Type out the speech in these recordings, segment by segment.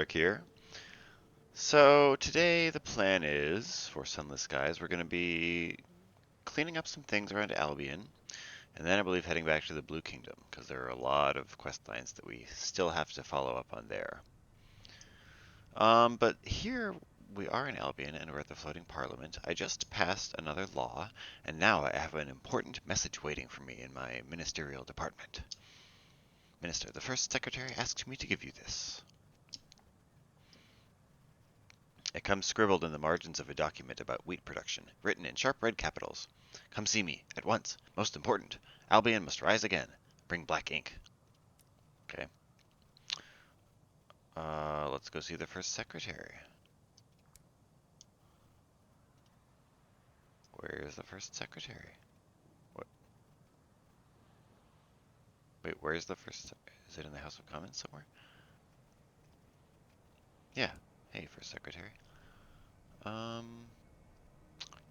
Monarch here. So today the plan is, for Sunless guys, we're going to be cleaning up some things around Albion, and then I believe heading back to the Blue Kingdom, because there are a lot of quest lines that we still have to follow up on there. But here we are in Albion, and we're at the Floating Parliament. I just passed another law, and now I have an important message waiting for me in my ministerial department. Minister, the First Secretary asks me to give you this. It comes scribbled in the margins of a document about wheat production, written in sharp red capitals. Come see me, at once. Most important. Albion must rise again. Bring black ink. Okay. Let's go see the first secretary. Where is the first secretary? What? Wait, where's the first? Is it in the House of Commons somewhere? Yeah. Hey, first secretary. Um,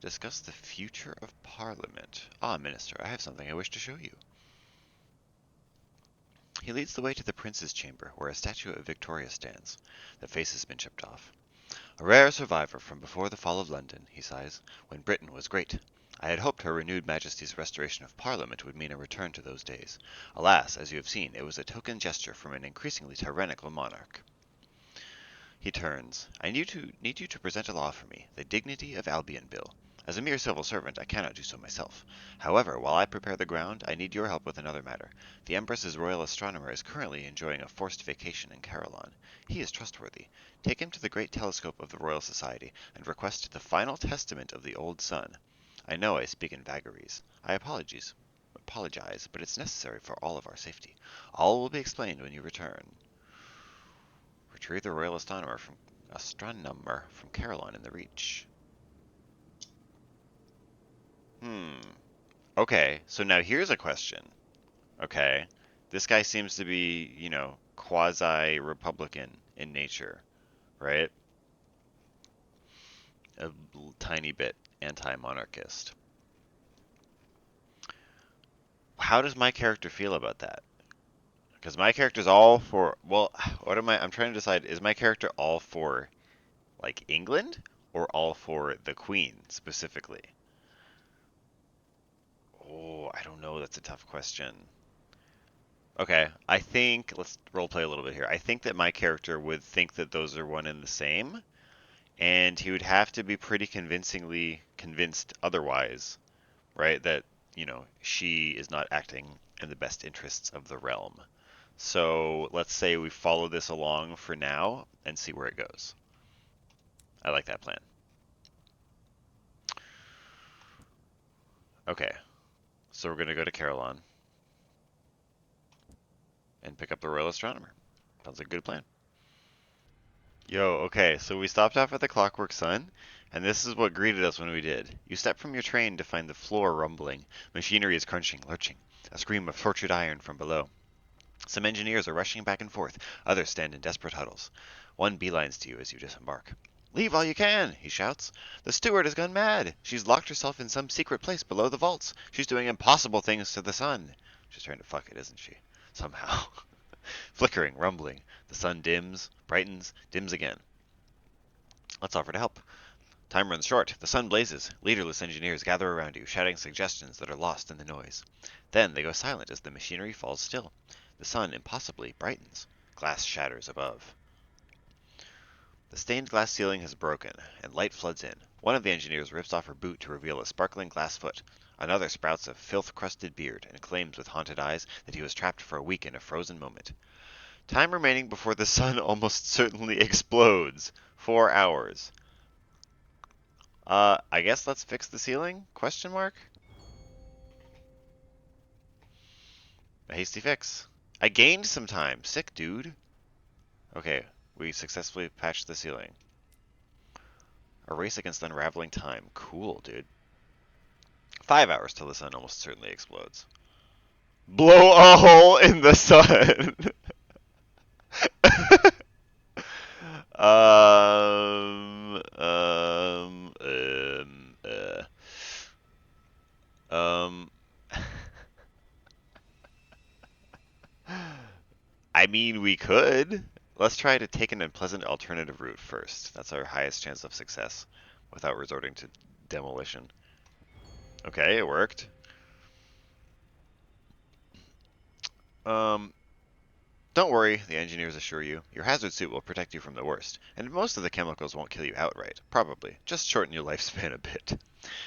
discuss the future of Parliament. Ah, Minister, I have something I wish to show you. He leads the way to the prince's chamber, where a statue of Victoria stands. The face has been chipped off. A rare survivor from before the fall of London, he sighs, when Britain was great. I had hoped her renewed Majesty's restoration of Parliament would mean a return to those days. Alas, as you have seen, it was a token gesture from an increasingly tyrannical monarch. He turns. I need you to present a law for me, the Dignity of Albion Bill. As a mere civil servant, I cannot do so myself. However, while I prepare the ground, I need your help with another matter. The Empress's royal astronomer is currently enjoying a forced vacation in Caroline. He is trustworthy. Take him to the great telescope of the Royal Society, and request the final testament of the old sun. I know I speak in vagaries. I apologize, but it's necessary for all of our safety. All will be explained when you return. Retrieve the royal astronomer from Caroline in the Reach. Okay, so now here's a question. Okay, this guy seems to be, quasi-Republican in nature, right? A tiny bit anti-monarchist. How does my character feel about that? Because my character's all for, well, I'm trying to decide, is my character all for, like, England? Or all for the Queen, specifically? Oh, I don't know, that's a tough question. Okay, I think, let's roleplay a little bit here. I think that my character would think that those are one and the same, and he would have to be pretty convincingly convinced otherwise, right? That, she is not acting in the best interests of the realm. So let's say we follow this along for now and see where it goes. I like that plan. Okay, so we're going to go to Caroline and pick up the Royal Astronomer. Sounds like a good plan. Yo, okay, so we stopped off at the Clockwork Sun, and this is what greeted us when we did. You step from your train to find the floor rumbling. Machinery is crunching, lurching. A scream of tortured iron from below. Some engineers are rushing back and forth. Others stand in desperate huddles. One beelines to you as you disembark. Leave while you can, he shouts. The steward has gone mad. She's locked herself in some secret place below the vaults. She's doing impossible things to the sun. She's trying to fuck it, isn't she? Somehow. Flickering, rumbling. The sun dims, brightens, dims again. Let's offer to help. Time runs short. The sun blazes. Leaderless engineers gather around you, shouting suggestions that are lost in the noise. Then they go silent as the machinery falls still. The sun impossibly brightens. Glass shatters above. The stained glass ceiling has broken, and light floods in. One of the engineers rips off her boot to reveal a sparkling glass foot. Another sprouts a filth-crusted beard and claims with haunted eyes that he was trapped for a week in a frozen moment. Time remaining before the sun almost certainly explodes. 4 hours. I guess let's fix the ceiling? Question mark? A hasty fix. I gained some time. Sick, dude. Okay, we successfully patched the ceiling. A race against unraveling time. Cool, dude. 5 hours till the sun almost certainly explodes. Blow a hole in the sun! um, um, um, uh, um, I mean, we could. Let's try to take an unpleasant alternative route first. That's our highest chance of success without resorting to demolition. Okay, it worked. Um, don't worry, the engineers assure you. Your hazard suit will protect you from the worst, and most of the chemicals won't kill you outright. Probably. Just shorten your lifespan a bit.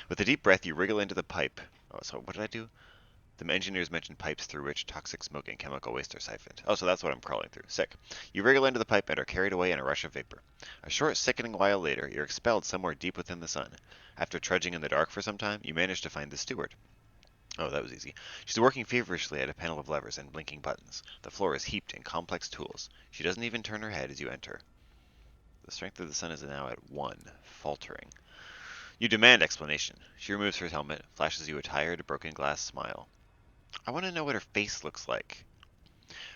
With a deep breath, you wriggle into the pipe. Oh, so what did I do? The engineers mentioned pipes through which toxic smoke and chemical waste are siphoned. Oh, so that's what I'm crawling through. Sick. You wriggle into the pipe and are carried away in a rush of vapor. A short, sickening while later, you're expelled somewhere deep within the sun. After trudging in the dark for some time, you manage to find the steward. Oh, that was easy. She's working feverishly at a panel of levers and blinking buttons. The floor is heaped in complex tools. She doesn't even turn her head as you enter. The strength of the sun is now at 1, faltering. You demand explanation. She removes her helmet, flashes you a tired, broken glass smile. I want to know what her face looks like.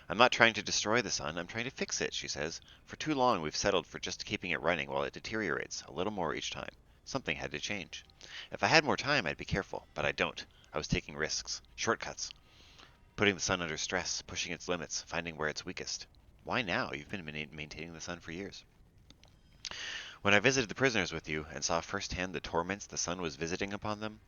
I'm not trying to destroy the sun, I'm trying to fix it, she says. For too long we've settled for just keeping it running while it deteriorates, a little more each time. Something had to change. If I had more time, I'd be careful, but I don't. I was taking risks. Shortcuts. Putting the sun under stress, pushing its limits, finding where it's weakest. Why now? You've been maintaining the sun for years. When I visited the prisoners with you and saw firsthand the torments the sun was visiting upon them,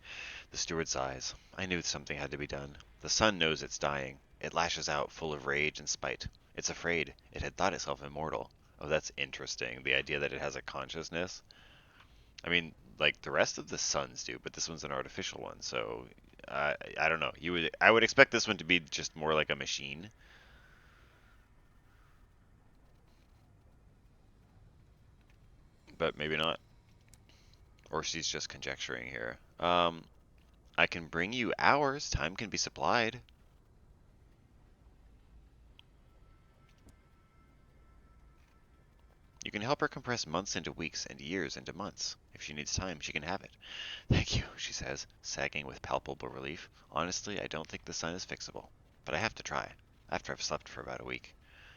the steward sighs. I knew something had to be done. The sun knows it's dying. It lashes out, full of rage and spite. It's afraid. It had thought itself immortal. Oh, that's interesting. The idea that it has a consciousness. I mean, like the rest of the suns do, but this one's an artificial one, so I don't know. I would expect this one to be just more like a machine, but maybe not. Or she's just conjecturing here. I can bring you hours. Time can be supplied. You can help her compress months into weeks and years into months. If she needs time, she can have it. Thank you, she says, sagging with palpable relief. Honestly, I don't think the sun is fixable. But I have to try, after I've slept for about a week.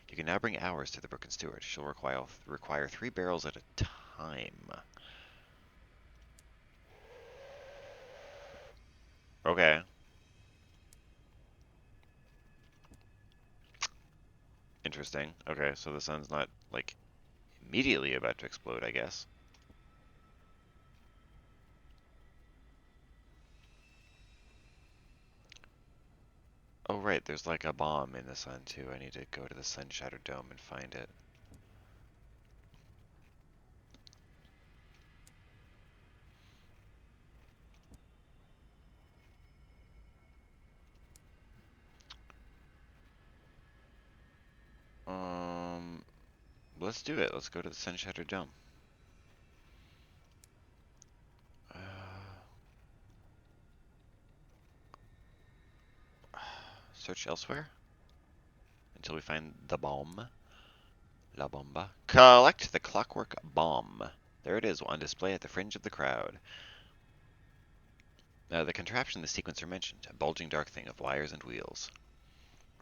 You can now bring hours to the Broken Steward. She'll require 3 barrels at a time. Okay. Interesting. Okay, so the sun's not, like, immediately about to explode, I guess. Oh, right, there's like a bomb in the sun, too. I need to go to the sun-shattered dome and find it. Um, let's do it. Let's go to the sun-shattered dome. Uh, search elsewhere until we find the bomb. La bomba. Collect the clockwork bomb. There it is on display at the fringe of the crowd. The contraption and the sequence are mentioned, a bulging dark thing of wires and wheels.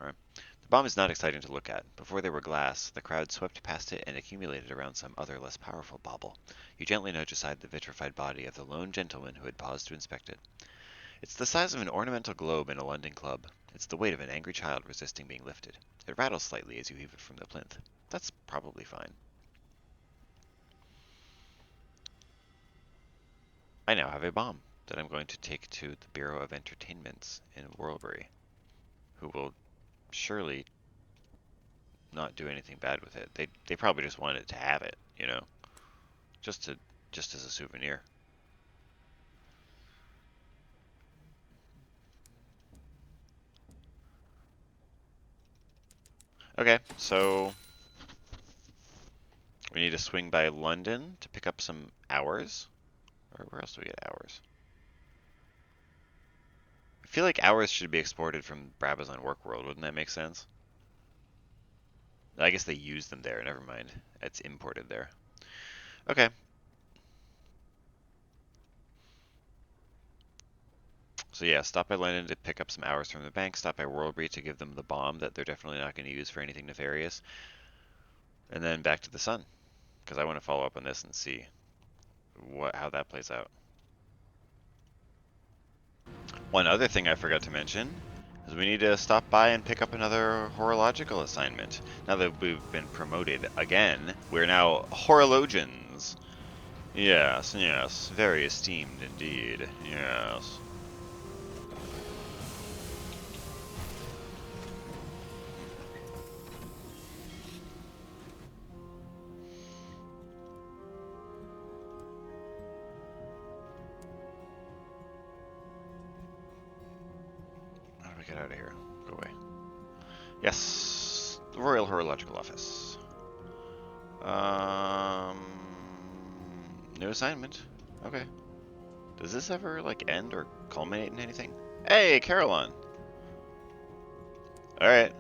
Right. The bomb is not exciting to look at. Before they were glass, the crowd swept past it and accumulated around some other less powerful bauble. You gently nudge aside the vitrified body of the lone gentleman who had paused to inspect it. It's the size of an ornamental globe in a London club. It's the weight of an angry child resisting being lifted. It rattles slightly as you heave it from the plinth. That's probably fine. I now have a bomb that I'm going to take to the Bureau of Entertainments in Warlbury, who will surely not do anything bad with it. They probably just wanted to have it, you know, just as a souvenir. Okay, so we need to swing by London to pick up some hours. Or where else do we get hours? I feel like hours should be exported from Brabazon Workworld. Wouldn't that make sense? I guess they use them there. Never mind. It's imported there. Okay. So yeah, stop by London to pick up some hours from the bank. Stop by Worldbury to give them the bomb that they're definitely not going to use for anything nefarious. And then back to the sun, because I want to follow up on this and see how that plays out. One other thing I forgot to mention, Is we need to stop by and pick up another horological assignment. Now that we've been promoted again, we're now horologians. Yes, yes, very esteemed indeed. Yes. How do we get out of here? Go away. Yes, the Royal Horological Office. Um, new assignment. Okay. Does this ever like end or culminate in anything? Hey, Caroline. All right.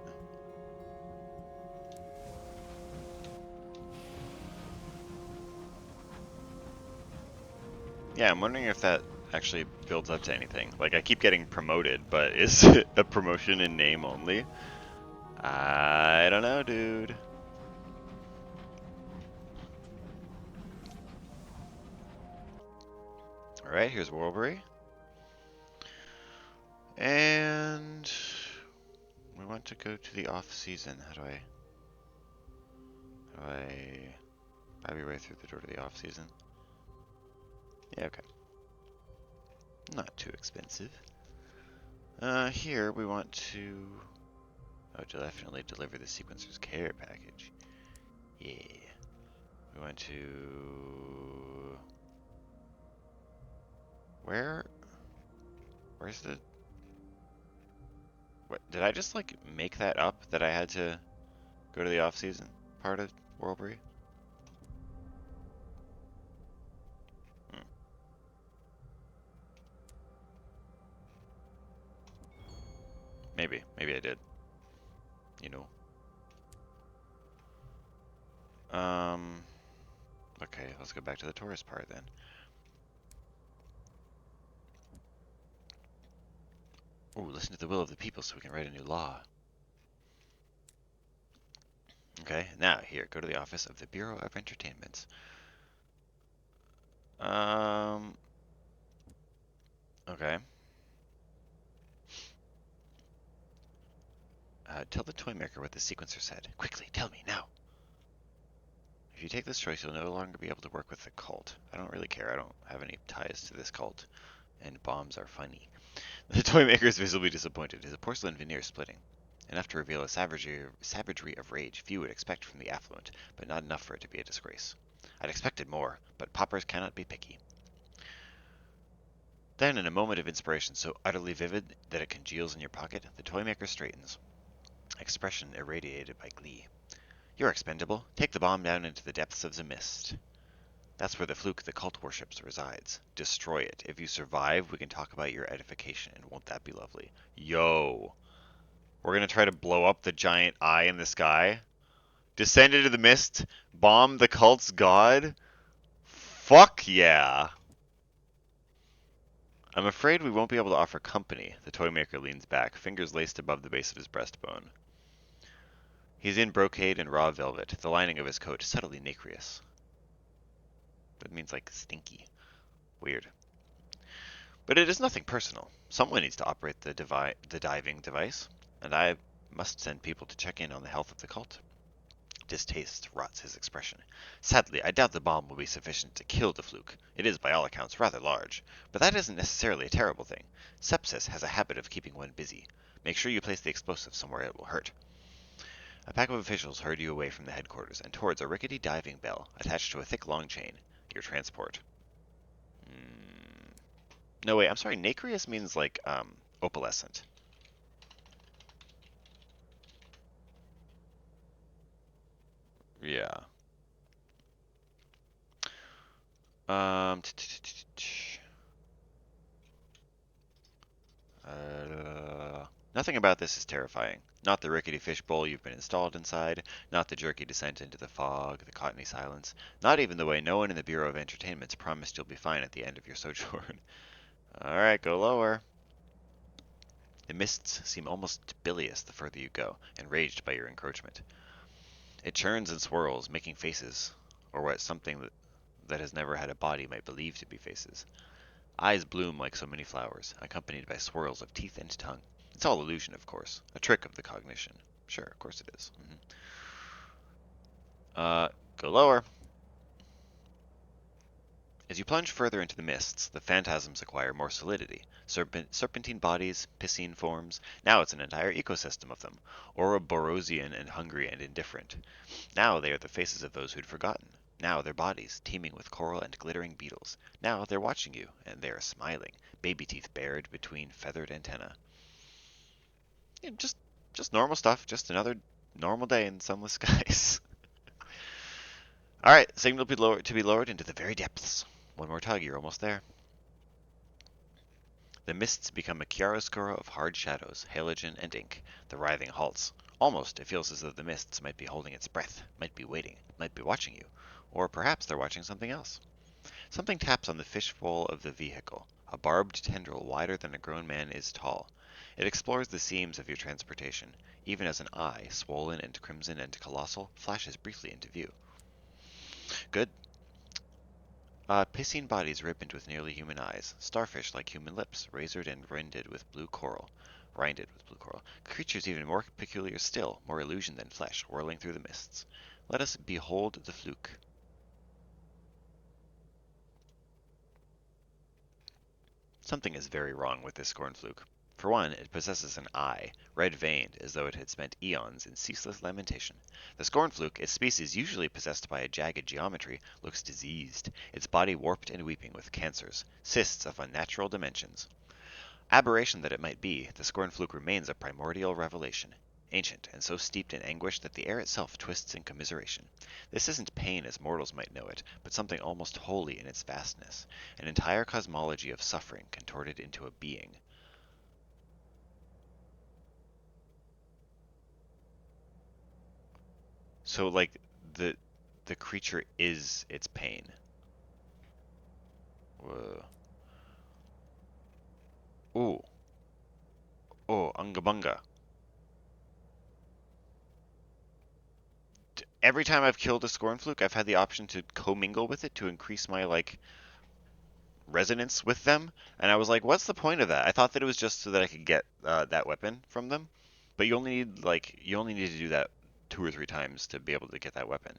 Yeah, I'm wondering if that actually builds up to anything. Like, I keep getting promoted, but is it a promotion in name only? I don't know, dude. Alright, here's Warbury. And we want to go to the off season. How do I probably right through the door to the off season? Yeah, okay. Not too expensive. Here we want to definitely deliver the sequencer's care package. Yeah. We want to where's the what did I just like make that up that I had to go to the off season part of Warbury? Hmm. Maybe I did. You know. Um. Okay, let's go back to the tourist part then. Oh, listen to the will of the people so we can write a new law. Okay, now here, go to the office of the Bureau of Entertainments. Um. Okay. Tell the toy maker what the sequencer said. Quickly, tell me now. If you take this choice, you'll no longer be able to work with the cult. I don't really care. I don't have any ties to this cult. And bombs are funny. The toy maker is visibly disappointed, his porcelain veneer splitting. Enough to reveal a savagery of rage few would expect from the affluent, but not enough for it to be a disgrace. I'd expected more, but poppers cannot be picky. Then, in a moment of inspiration so utterly vivid that it congeals in your pocket, the toy maker straightens, expression irradiated by glee. You're expendable. Take the bomb down into the depths of the mist. That's where the fluke the cult worships resides. Destroy it. If you survive, we can talk about your edification, and won't that be lovely? Yo! We're gonna try to blow up the giant eye in the sky? Descend into the mist? Bomb the cult's god? Fuck yeah! I'm afraid we won't be able to offer company. The toy maker leans back, fingers laced above the base of his breastbone. He's in brocade and raw velvet, the lining of his coat subtly nacreous. That means like stinky. Weird. But it is nothing personal. Someone needs to operate the diving device, and I must send people to check in on the health of the cult. Distaste rots his expression. Sadly, I doubt the bomb will be sufficient to kill the fluke. It is, by all accounts, rather large. But that isn't necessarily a terrible thing. Sepsis has a habit of keeping one busy. Make sure you place the explosive somewhere it will hurt. A pack of officials hurried you away from the headquarters and towards a rickety diving bell attached to a thick long chain. Your transport. No, wait, I'm sorry. Nacreous means like, opalescent. Yeah. Um, Nothing about this is terrifying. Not the rickety fishbowl you've been installed inside, not the jerky descent into the fog, the cottony silence, not even the way no one in the Bureau of Entertainment's promised you'll be fine at the end of your sojourn. Alright, go lower. The mists seem almost bilious the further you go, enraged by your encroachment. It churns and swirls, making faces, or what something that has never had a body might believe to be faces. Eyes bloom like so many flowers, accompanied by swirls of teeth and tongue. It's all illusion, of course. A trick of the cognition. Sure, of course it is. Go lower. As you plunge further into the mists, the phantasms acquire more solidity. Serpentine bodies, piscine forms. Now it's an entire ecosystem of them. Ouroborosian and hungry and indifferent. Now they are the faces of those who'd forgotten. Now their bodies, teeming with coral and glittering beetles. Now they're watching you, and they are smiling, baby teeth bared between feathered antennae. Yeah, just normal stuff. Just another normal day in sunless skies. All right, signal to be lowered into the very depths. One more tug, you're almost there. The mists become a chiaroscuro of hard shadows, halogen, and ink. The writhing halts. Almost, it feels as though the mists might be holding its breath, might be waiting, might be watching you. Or perhaps they're watching something else. Something taps on the fishbowl of the vehicle, a barbed tendril wider than a grown man is tall. It explores the seams of your transportation, even as an eye, swollen and crimson and colossal, flashes briefly into view. Good. Piscine bodies ribboned with nearly human eyes, starfish like human lips, razored and rinded with blue coral. Rinded with blue coral. Creatures even more peculiar still, more illusion than flesh, whirling through the mists. Let us behold the fluke. Something is very wrong with this scorn fluke. For one, it possesses an eye, red-veined, as though it had spent eons in ceaseless lamentation. The scorn fluke, its species usually possessed by a jagged geometry, looks diseased, its body warped and weeping with cancers, cysts of unnatural dimensions. Aberration that it might be, the scorn fluke remains a primordial revelation, ancient and so steeped in anguish that the air itself twists in commiseration. This isn't pain as mortals might know it, but something almost holy in its vastness, an entire cosmology of suffering contorted into a being. So like the the creature is its pain. Whoa. Ooh. Oh, Ungabunga. Every time I've killed a scorn fluke, I've had the option to commingle with it to increase my like resonance with them, and I was like, what's the point of that? I thought that it was just so that I could get that weapon from them, but you only need to do that 2 or 3 times to be able to get that weapon,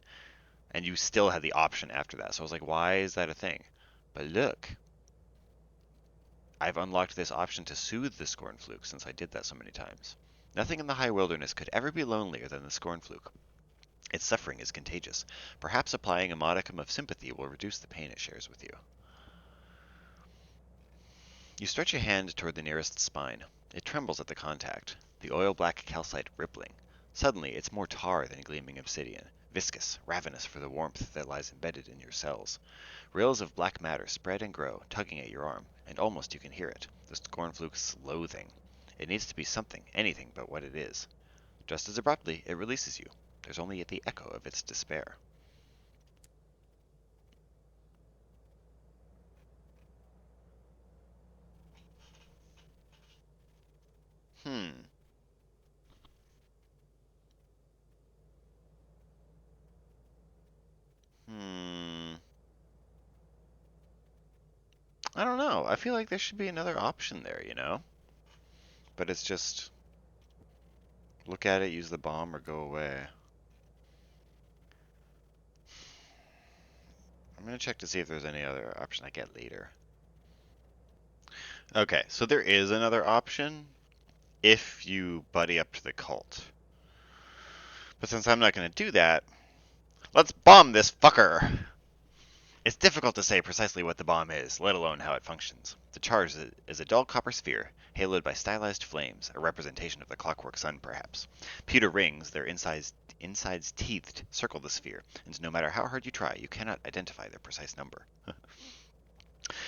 and you still had the option after that. So I was like, why is that a thing? But look, I've unlocked this option to soothe the scorn fluke since I did that so many times. Nothing in the high wilderness could ever be lonelier than the scorn fluke. Its suffering is contagious. Perhaps applying a modicum of sympathy will reduce the pain it shares with you. You stretch a hand toward the nearest spine. It trembles at the contact, the oil-black calcite rippling. Suddenly, it's more tar than gleaming obsidian, viscous, ravenous for the warmth that lies embedded in your cells. Rills of black matter spread and grow, tugging at your arm, and almost you can hear it, the scornfluke's loathing. It needs to be something, anything but what it is. Just as abruptly, it releases you. There's only the echo of its despair. Hmm. Hmm. I don't know. I feel like there should be another option there, you know? But it's just look at it, use the bomb, or go away. I'm gonna check to see if there's any other option I get later. Okay, so there is another option if you buddy up to the cult. But since I'm not gonna do that, let's bomb this fucker! It's difficult to say precisely what the bomb is, let alone how it functions. The charge is a dull copper sphere, haloed by stylized flames, a representation of the clockwork sun, perhaps. Pewter rings, their insides teethed, circle the sphere, and no matter how hard you try, you cannot identify their precise number.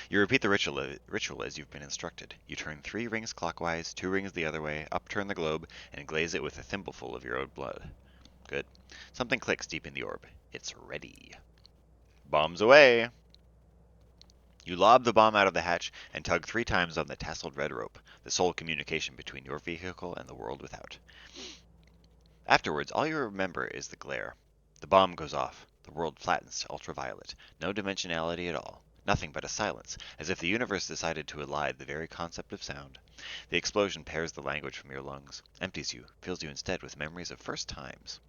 You repeat the ritual as you've been instructed. You turn 3 rings clockwise, 2 rings the other way, upturn the globe, and glaze it with a thimbleful of your own blood. Good. Something clicks deep in the orb. It's ready. Bombs away! You lob the bomb out of the hatch and tug 3 times on the tasseled red rope, the sole communication between your vehicle and the world without. Afterwards, all you remember is the glare. The bomb goes off. The world flattens to ultraviolet. No dimensionality at all. Nothing but a silence, as if the universe decided to elide the very concept of sound. The explosion pairs the language from your lungs, empties you, fills you instead with memories of first times.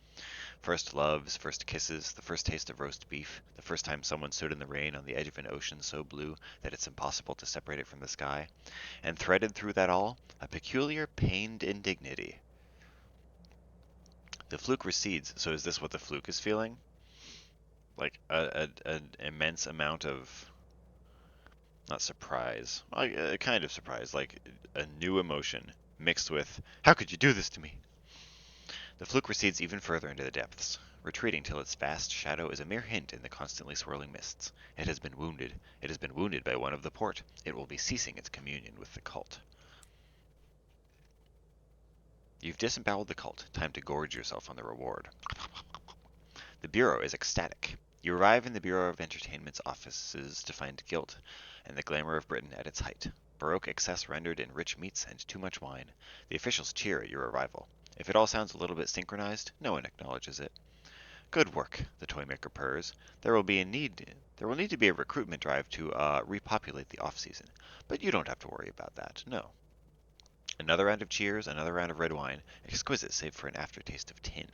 First loves, first kisses, the first taste of roast beef, the first time someone stood in the rain on the edge of an ocean so blue that it's impossible to separate it from the sky. And threaded through that all, a peculiar pained indignity. The fluke recedes, so is this what the fluke is feeling? Like an immense amount of, not surprise, a kind of surprise, like a new emotion mixed with, how could you do this to me? The fluke recedes even further into the depths, retreating till its vast shadow is a mere hint in the constantly swirling mists. It has been wounded. It has been wounded by one of the port. It will be ceasing its communion with the cult. You've disemboweled the cult. Time to gorge yourself on the reward. The Bureau is ecstatic. You arrive in the Bureau of Entertainment's offices to find guilt and the glamour of Britain at its height. Baroque excess rendered in rich meats and too much wine. The officials cheer at your arrival. If it all sounds a little bit synchronized, no one acknowledges it. Good work, the toymaker purrs. There will need to be a recruitment drive to repopulate the off-season, but you don't have to worry about that, no. Another round of cheers, another round of red wine, exquisite save for an aftertaste of tin.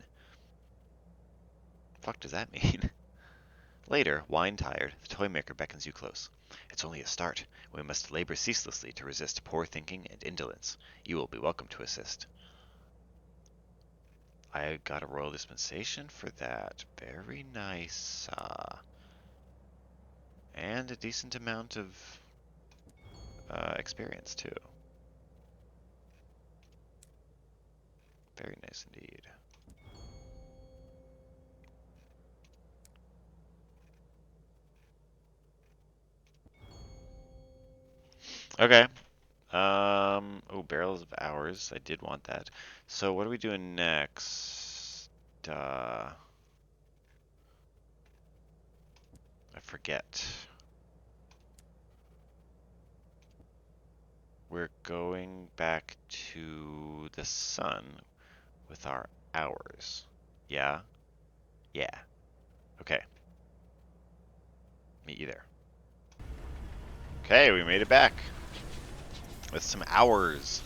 Fuck does that mean? Later, wine-tired, the toymaker beckons you close. It's only a start. We must labor ceaselessly to resist poor thinking and indolence. You will be welcome to assist. I got a royal dispensation for that. Very nice. And a decent amount of experience, too. Very nice indeed. Okay. Oh, barrels of hours. I did want that. So what are we doing next? I forget. We're going back to the sun with our hours. Yeah? Yeah. Okay. Meet you there. Okay, we made it back. With some hours.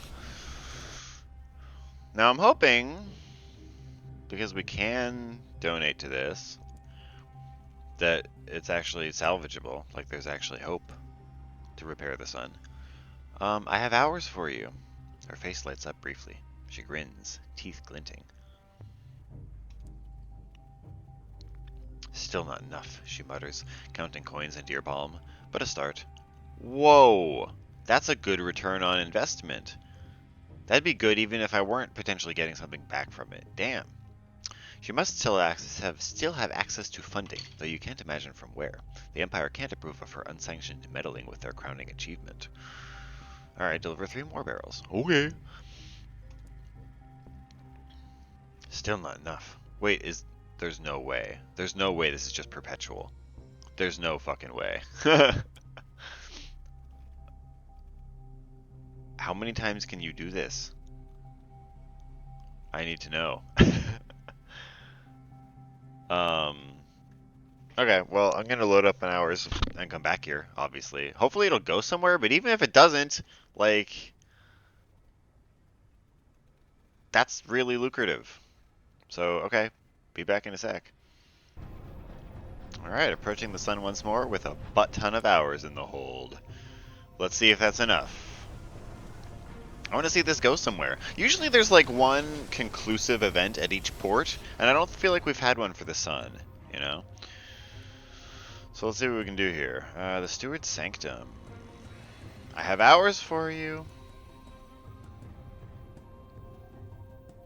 Now I'm hoping, because we can donate to this, that it's actually salvageable. Like there's actually hope to repair the sun. I have hours for you. Her face lights up briefly. She grins, teeth glinting. Still not enough, she mutters, counting coins and deer palm, but a start. Whoa! That's a good return on investment. That'd be good even if I weren't potentially getting something back from it. Damn. She must still have access to funding, though you can't imagine from where. The Empire can't approve of her unsanctioned meddling with their crowning achievement. Alright, deliver 3 more barrels. Okay. Still not enough. Wait, there's no way. There's no way this is just perpetual. There's no fucking way. How many times can you do this? I need to know. Okay, well, I'm gonna load up an hours and come back here, obviously. Hopefully it'll go somewhere, but even if it doesn't, like, that's really lucrative. So, okay, be back in a sec. Alright, approaching the sun once more with a butt ton of hours in the hold. Let's see if that's enough. I want to see this go somewhere. Usually there's like one conclusive event at each port, and I don't feel like we've had one for the sun, you know? So let's see what we can do here. The Steward's Sanctum. I have hours for you.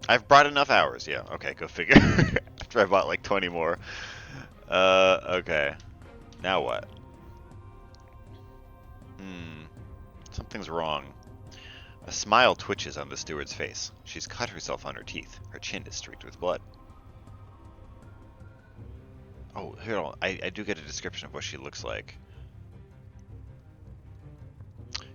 I've brought enough hours, yeah. Okay, go figure. After I bought like 20 more. Okay. Now what? Something's wrong. A smile twitches on the steward's face. She's cut herself on her teeth. Her chin is streaked with blood. Oh, here, I do get a description of what she looks like.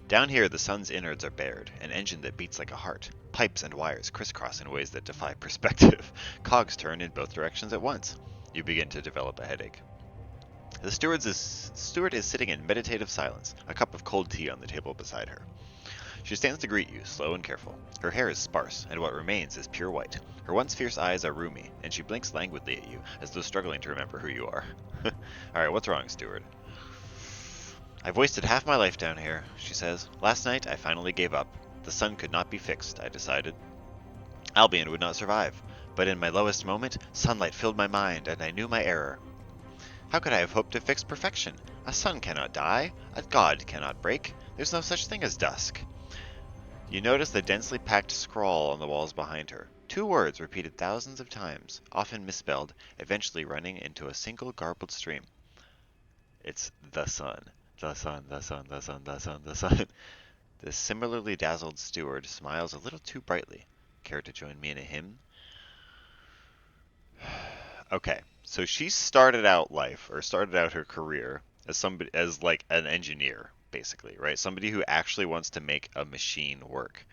Down here, the sun's innards are bared, an engine that beats like a heart. Pipes and wires crisscross in ways that defy perspective. Cogs turn in both directions at once. You begin to develop a headache. Steward is sitting in meditative silence, a cup of cold tea on the table beside her. She stands to greet you, slow and careful. Her hair is sparse, and what remains is pure white. Her once fierce eyes are rheumy, and she blinks languidly at you, as though struggling to remember who you are. Alright, what's wrong, Steward? I've wasted half my life down here, she says. Last night, I finally gave up. The sun could not be fixed, I decided. Albion would not survive. But in my lowest moment, sunlight filled my mind, and I knew my error. How could I have hoped to fix perfection? A sun cannot die. A god cannot break. There's no such thing as dusk. You notice the densely packed scrawl on the walls behind her. 2 words repeated thousands of times, often misspelled, eventually running into a single garbled stream. It's the sun. The sun, the sun, the sun, the sun, the sun. The similarly dazzled steward smiles a little too brightly. Care to join me in a hymn? Okay, so she started out her career as somebody, as like an engineer, basically, right? Somebody who actually wants to make a machine work.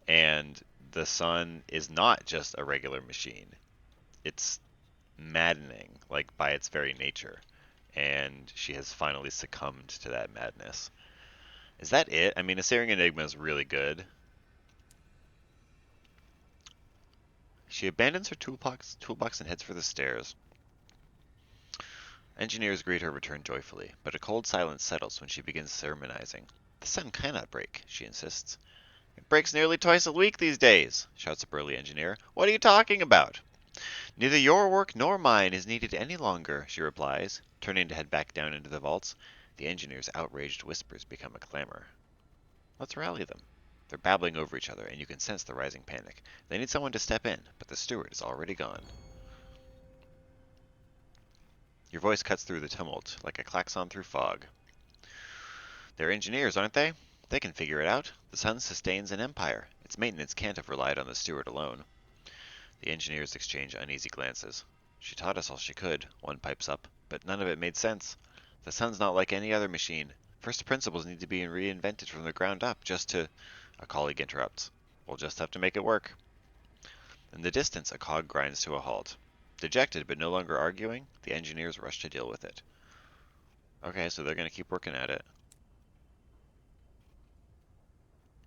And the sun is not just a regular machine. It's maddening, like by its very nature. And she has finally succumbed to that madness. Is that it? I mean, Assyrian Enigma is really good. She abandons her toolbox and heads for the stairs. Engineers greet her return joyfully, but a cold silence settles when she begins sermonizing. The sun cannot break, she insists. It breaks nearly twice a week these days, shouts a burly engineer. What are you talking about? Neither your work nor mine is needed any longer, she replies, turning to head back down into the vaults. The engineer's outraged whispers become a clamor. Let's rally them. They're babbling over each other, and you can sense the rising panic. They need someone to step in, but the steward is already gone. Your voice cuts through the tumult, like a klaxon through fog. They're engineers, aren't they? They can figure it out. The sun sustains an empire. Its maintenance can't have relied on the steward alone. The engineers exchange uneasy glances. She taught us all she could, one pipes up, but none of it made sense. The sun's not like any other machine. First principles need to be reinvented from the ground up just to... A colleague interrupts. We'll just have to make it work. In the distance, a cog grinds to a halt. Dejected but no longer arguing, the engineers rush to deal with it. Okay, so they're going to keep working at it.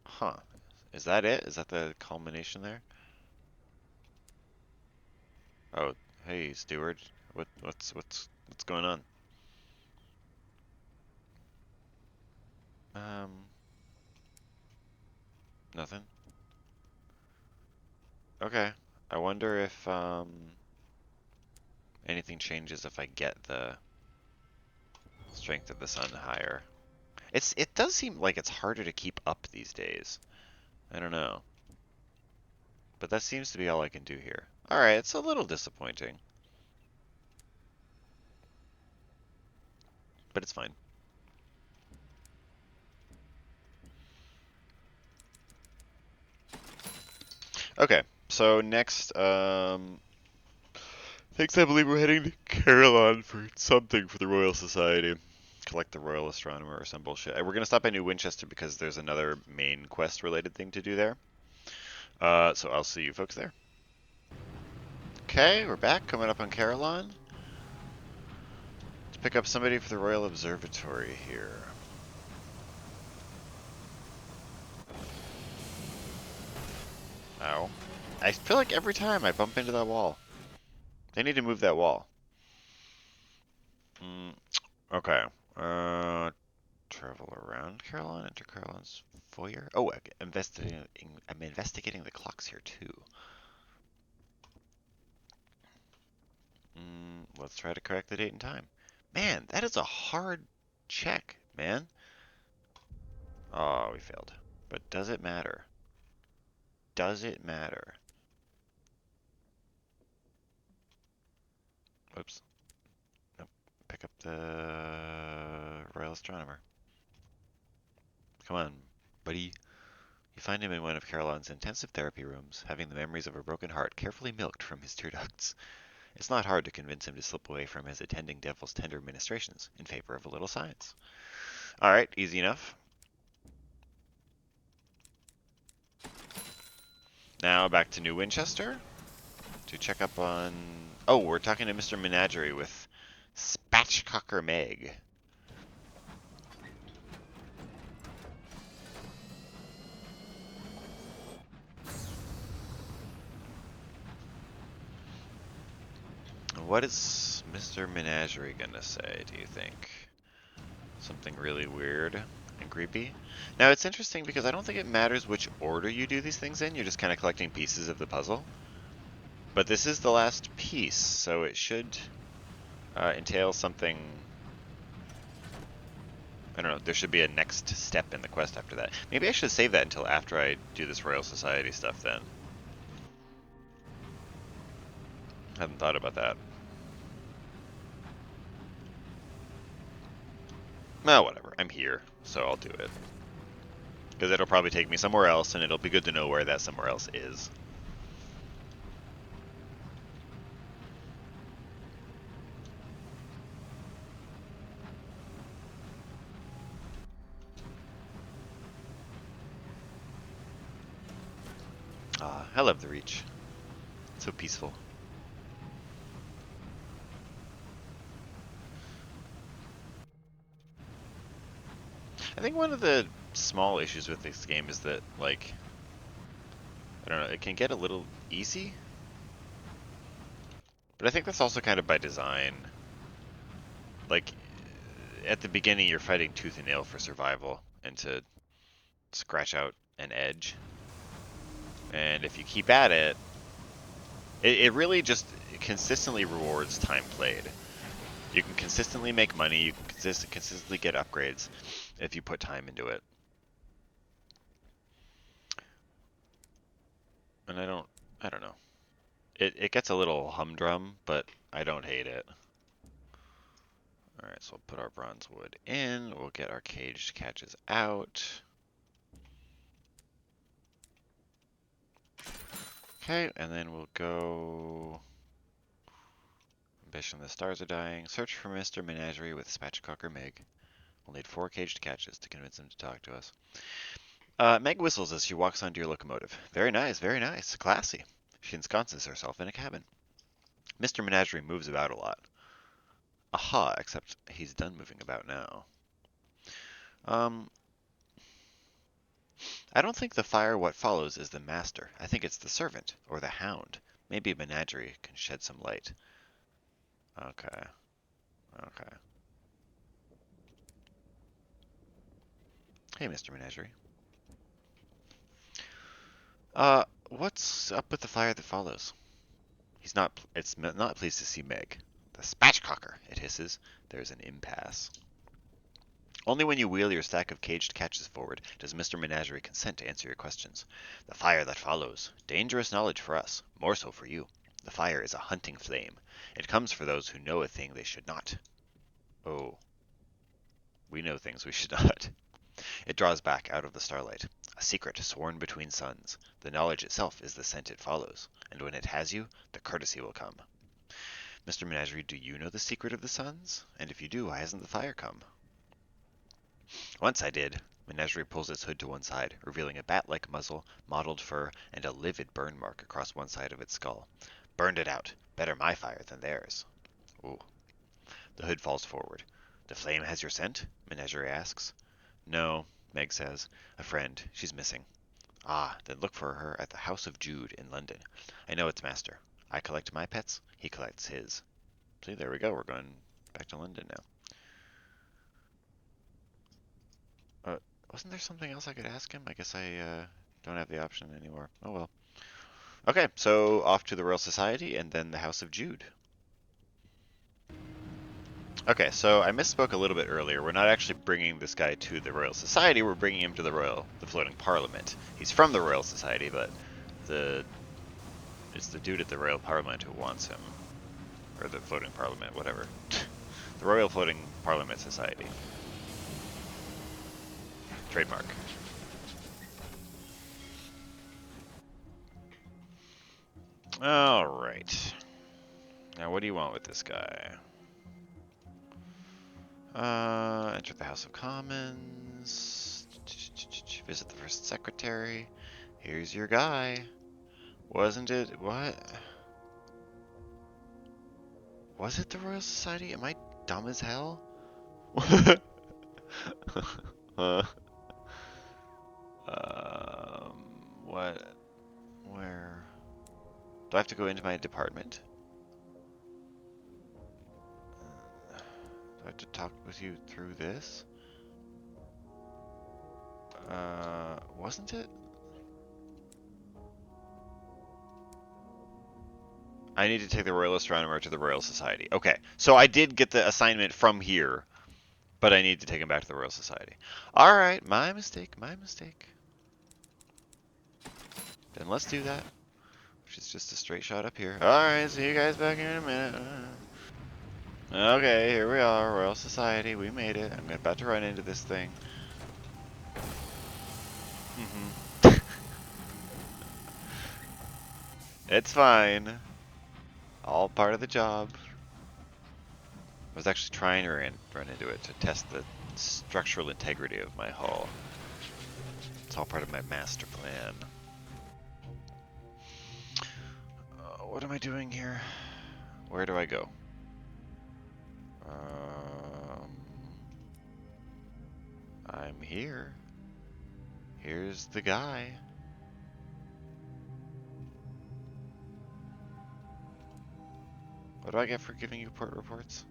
Huh. Is that it? Is that the culmination there? Oh, hey, steward. What's going on? Um, Nothing. Okay. I wonder if anything changes if I get the strength of the sun higher. It does seem like it's harder to keep up these days. I don't know. But that seems to be all I can do here. Alright, it's a little disappointing. But it's fine. Okay, so next, next I believe we're heading to Carillon for something for the Royal Society. Collect the Royal Astronomer or some bullshit. We're gonna stop by New Winchester because there's another main quest related thing to do there. So I'll see you folks there. Okay, we're back, coming up on Carillon. To pick up somebody for the Royal Observatory here. Ow. I feel like every time I bump into that wall. They need to move that wall. Okay. Travel around Carillon, enter Carillon's foyer. Oh, I'm investigating the clocks here too. Let's try to correct the date and time. Man, that is a hard check, man. Oh, we failed. But does it matter? Does it matter? Whoops. Nope. Pick up the Royal Astronomer. Come on, buddy. You find him in one of Carillon's intensive therapy rooms, having the memories of a broken heart carefully milked from his tear ducts. It's not hard to convince him to slip away from his attending devil's tender ministrations in favor of a little science. Alright, easy enough. Now back to New Winchester to check up on... Oh, we're talking to Mr. Menagerie with Spatchcock. Spatchcocker Meg. What is Mr. Menagerie gonna say, do you think? Something really weird and creepy? Now, it's interesting because I don't think it matters which order you do these things in. You're just kind of collecting pieces of the puzzle. But this is the last piece, so it should entail something. I don't know, there should be a next step in the quest after that. Maybe I should save that until after I do this Royal Society stuff then. I hadn't thought about that. Well, whatever. I'm here, so I'll do it. Because it'll probably take me somewhere else, and it'll be good to know where that somewhere else is. Ah, I love the Reach. It's so peaceful. I think one of the small issues with this game is that, like, I don't know, it can get a little easy. But I think that's also kind of by design. Like, at the beginning, you're fighting tooth and nail for survival and to scratch out an edge. And if you keep at it, it really just consistently rewards time played. You can consistently make money, you can consistently get upgrades if you put time into it. And I don't know. It gets a little humdrum, but I don't hate it. Alright, so we'll put our bronze wood in, we'll get our caged catches out. Okay, and then we'll go... Ambition, the stars are dying. Search for Mr. Menagerie with Spatchcocker Meg. We'll need 4 caged catches to convince him to talk to us. Meg whistles as she walks onto your locomotive. Very nice, classy. She ensconces herself in a cabin. Mr. Menagerie moves about a lot. Aha, except he's done moving about now. I don't think the fire what follows is the master. I think it's the servant, or the hound. Maybe Menagerie can shed some light. Okay. Hey, Mr. Menagerie. What's up with the fire that follows? It's not pleased to see Meg. The spatchcocker, it hisses. There's an impasse. Only when you wheel your stack of caged catches forward does Mr. Menagerie consent to answer your questions. The fire that follows. Dangerous knowledge for us, more so for you. The fire is a hunting flame. It comes for those who know a thing they should not. Oh. We know things we should not. It draws back out of the starlight. A secret sworn between suns. The knowledge itself is the scent it follows. And when it has you, the courtesy will come. Mr. Menagerie, do you know the secret of the suns? And if you do, why hasn't the fire come? Once I did. Menagerie pulls its hood to one side, revealing a bat-like muzzle, mottled fur, and a livid burn mark across one side of its skull. Burned it out. Better my fire than theirs. Ooh. The hood falls forward. The flame has your scent? Menagerie asks. No, Meg says. A friend. She's missing. Ah, then look for her at the House of Jude in London. I know its master. I collect my pets, he collects his. See, there we go. We're going back to London now. Wasn't there something else I could ask him? I guess I don't have the option anymore. Oh well. Okay, so off to the Royal Society and then the House of Jude. Okay, so I misspoke a little bit earlier. We're not actually bringing this guy to the Royal Society. We're bringing him to the Floating Parliament. He's from the Royal Society, but it's the dude at the Royal Parliament who wants him, or the Floating Parliament, whatever. The Royal Floating Parliament Society. Trademark. All right. Now, what do you want with this guy? Enter the House of Commons. Visit the First Secretary. Here's your guy. Wasn't it? What? Was it the Royal Society? Am I dumb as hell? uh, what? Where? Do I have to go into my department? Do I have to talk with you through this? Wasn't it? I need to take the Royal Astronomer to the Royal Society. Okay, so I did get the assignment from here, but I need to take him back to the Royal Society. Alright, my mistake, my mistake. Then let's do that. Which is just a straight shot up here. Alright, see you guys back here in a minute. Okay, here we are, Royal Society. We made it. I'm about to run into this thing. It's fine. All part of the job. I was actually trying to run into it to test the structural integrity of my hull. It's all part of my master plan. What am I doing here? Where do I go? I'm here. Here's the guy. What do I get for giving you port reports?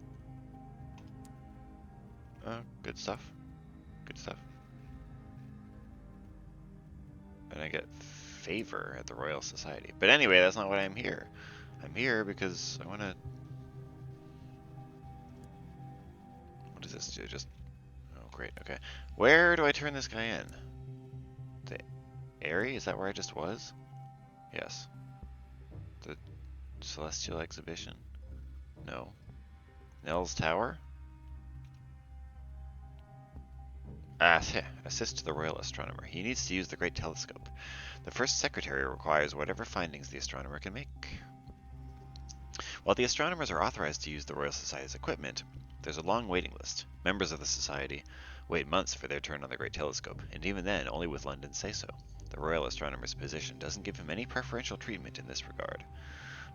Good stuff. Good stuff. And I get favor at the Royal Society. But anyway, that's not why I'm here. I'm here because I want to... What does this do? Just... Oh, great. Okay. Where do I turn this guy in? The Airy? Is that where I just was? Yes. The Celestial Exhibition? No. Nell's Tower? Assist the Royal Astronomer. He needs to use the Great Telescope. The First Secretary requires whatever findings the astronomer can make. While the astronomers are authorized to use the Royal Society's equipment, there's a long waiting list. Members of the Society wait months for their turn on the Great Telescope, and even then only with London's say-so. The Royal Astronomer's position doesn't give him any preferential treatment in this regard.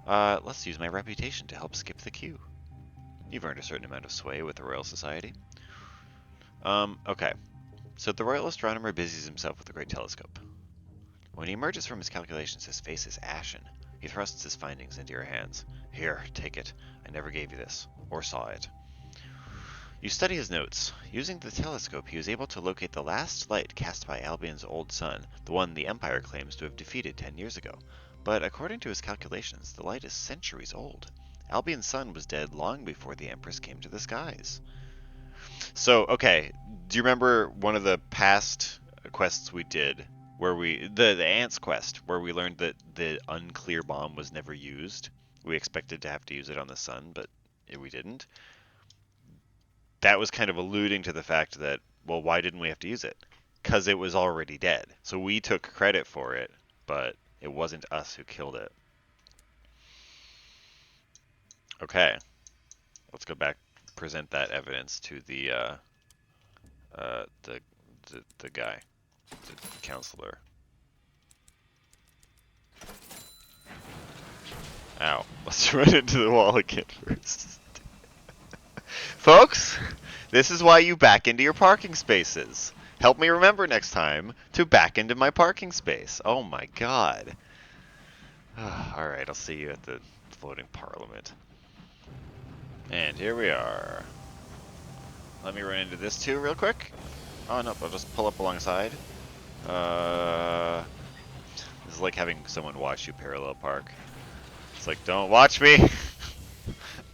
Let's use my reputation to help skip the queue. You've earned a certain amount of sway with the Royal Society. Okay. So the Royal Astronomer busies himself with the Great Telescope. When he emerges from his calculations, his face is ashen. He thrusts his findings into your hands. Here, take it. I never gave you this, or saw it. You study his notes. Using the telescope, he was able to locate the last light cast by Albion's old sun, the one the Empire claims to have defeated 10 years ago. But according to his calculations, the light is centuries old. Albion's sun was dead long before the Empress came to the skies. So, okay, do you remember one of the past quests we did, where the Ants quest, where we learned that the unclear bomb was never used? We expected to have to use it on the sun, but we didn't. That was kind of alluding to the fact that, well, why didn't we have to use it? Because it was already dead. So we took credit for it, but it wasn't us who killed it. Okay, let's go back, present that evidence to the guy, the counselor. Ow, let's run into the wall again first. Folks, this is why you back into your parking spaces. Help me remember next time to back into my parking space. Oh my god. Alright, I'll see you at the floating parliament. And here we are. Let me run into this too real quick. Oh no, I'll just pull up alongside. This is like having someone watch you parallel park. It's like, don't watch me!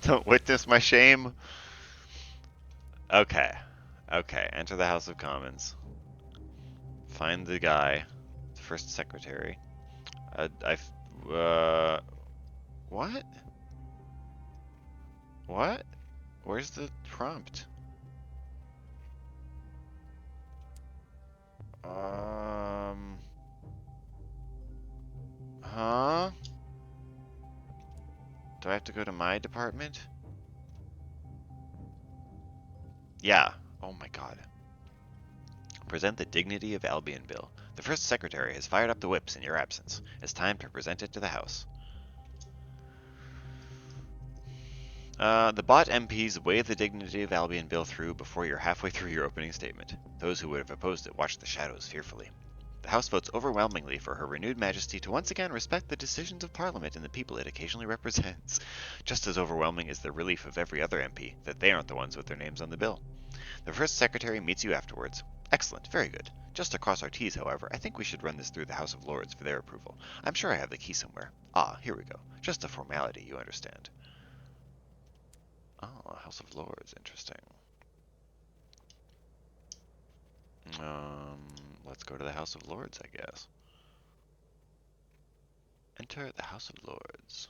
Don't witness my shame! Okay. Okay, enter the House of Commons. Find the guy. The first secretary. What? What? Where's the prompt? Huh? Do I have to go to my department? Yeah. Oh my god. Present the Dignity of Albion Bill. The first secretary has fired up the whips in your absence. It's time to present it to the House. The bot MPs wave the dignity of Albion bill through before you're halfway through your opening statement. Those who would have opposed it watch the shadows fearfully. The House votes overwhelmingly for Her Renewed Majesty to once again respect the decisions of Parliament and the people it occasionally represents. Just as overwhelming is the relief of every other MP that they aren't the ones with their names on the bill. The First Secretary meets you afterwards. Excellent, very good. Just to cross our T's, however, I think we should run this through the House of Lords for their approval. I'm sure I have the key somewhere. Ah, here we go. Just a formality, you understand. Oh, House of Lords, interesting. Um, let's go to the House of Lords, I guess. Enter the House of Lords.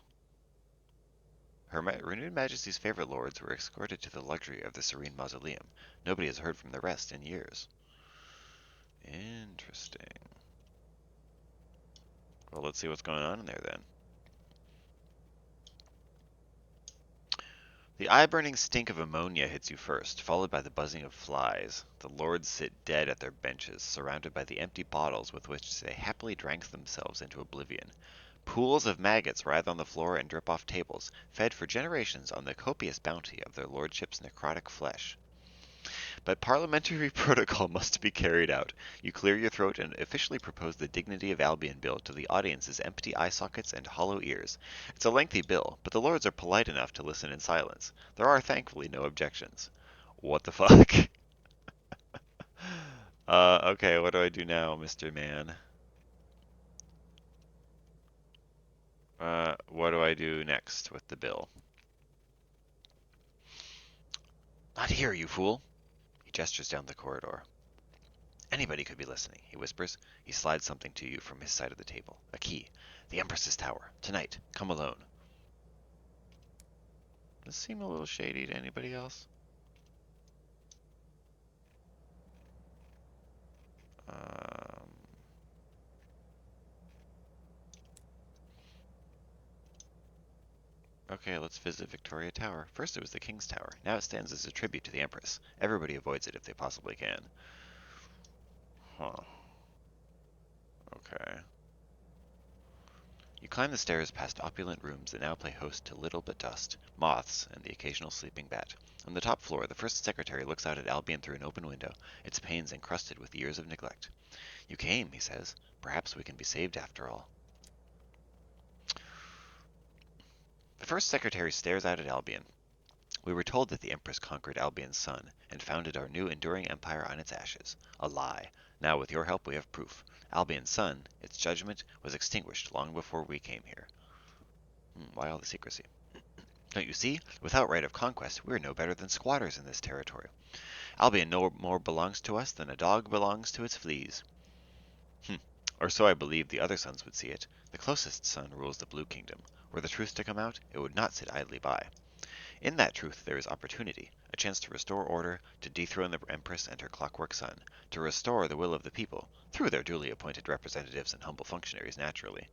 Her Renewed Majesty's favorite lords were escorted to the luxury of the serene mausoleum. Nobody has heard from the rest in years. Interesting. Well, let's see what's going on in there then. The eye-burning stink of ammonia hits you first, followed by the buzzing of flies. The lords sit dead at their benches, surrounded by the empty bottles with which they happily drank themselves into oblivion. Pools of maggots writhe on the floor and drip off tables, fed for generations on the copious bounty of their lordship's necrotic flesh. But parliamentary protocol must be carried out. You clear your throat and officially propose the Dignity of Albion Bill to the audience's empty eye sockets and hollow ears. It's a lengthy bill, but the lords are polite enough to listen in silence. There are thankfully no objections. What the fuck? Okay, what do I do now, Mr. Man? What do I do next with the bill? Not here, you fool! He gestures down the corridor. Anybody could be listening, he whispers. He slides something to you from his side of the table. A key. The Empress's tower. Tonight. Come alone. Does this seem a little shady to anybody else? Um, okay, let's visit Victoria Tower. First it was the King's Tower. Now it stands as a tribute to the Empress. Everybody avoids it if they possibly can. Huh. Okay. You climb the stairs past opulent rooms that now play host to little but dust, moths, and the occasional sleeping bat. On the top floor, the First Secretary looks out at Albion through an open window, its panes encrusted with years of neglect. You came, he says. Perhaps we can be saved after all. The First Secretary stares out at Albion. We were told that the Empress conquered Albion's sun, and founded our new enduring empire on its ashes. A lie. Now, with your help, we have proof. Albion's sun, its judgment, was extinguished long before we came here. Why all the secrecy? Don't you see? Without right of conquest, we are no better than squatters in this territory. Albion no more belongs to us than a dog belongs to its fleas. Or so I believe the other sons would see it. The closest sun rules the Blue Kingdom. Were the truth to come out, it would not sit idly by. In that truth there is opportunity, a chance to restore order, to dethrone the Empress and her clockwork son, to restore the will of the people, through their duly appointed representatives and humble functionaries naturally.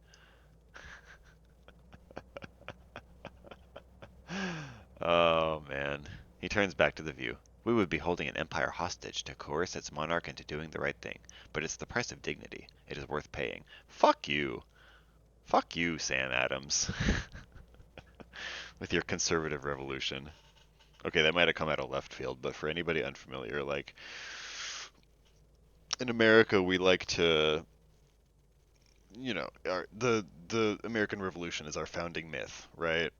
Oh, man. He turns back to the view. We would be holding an empire hostage to coerce its monarch into doing the right thing, but it's the price of dignity. It is worth paying. Fuck you. Fuck you, Sam Adams. With your conservative revolution. Okay, that might have come out of left field, but for anybody unfamiliar, like, in America, we like to, the American Revolution is our founding myth, right?